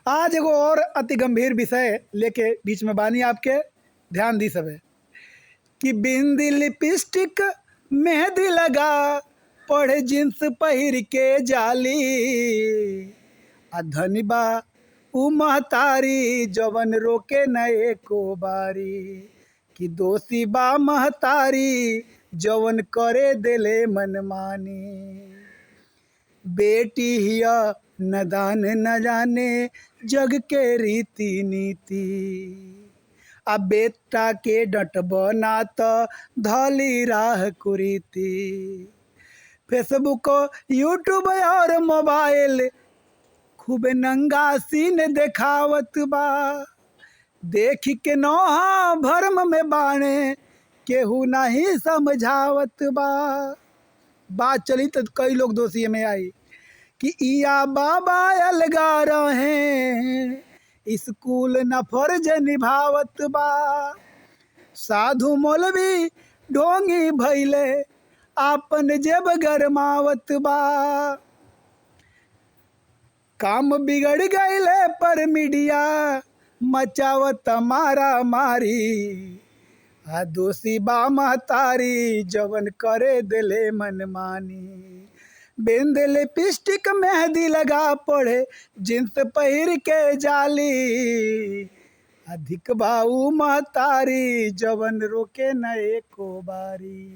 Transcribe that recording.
आज एगो और अति गंभीर विषय लेके बीच में बानी आपके ध्यान दी सबे कि बिंदी लिपस्टिक मेहंदी लगा पढ़े जींस पहिर के जाली आ धनी बा उ महतारी जवन रोके न एको बारी कि दोषी बा महतारी जवन करे देले मनमानी। बेटी हिया नदान न जाने जग के रीति नीति आ बेटा के डटब ना त धली राह कुरीति। फेसबुक यूट्यूब और मोबाइल खूब नंगा सीन देखावत बा देख के नौहा भरम में बाणे केहू नहीं समझावत बा। बात चली तो कई लोग दोषी में आई कि इया बाबा अलगा रहे स्कूल न फर्ज निभावत बा। साधु मौलवी ढोंगी भैले आपन जेब गरमावत बा। काम बिगड़ गईले पर मीडिया मचावत मारा मारी आ दोषी बा महतारी जवन करे दिले मनमानी। बिंद लिपस्टिक मेहंदी लगा पढ़े जींस पहिर के जाली अधिक बाऊ महतारी जवन रोके न एको बारी।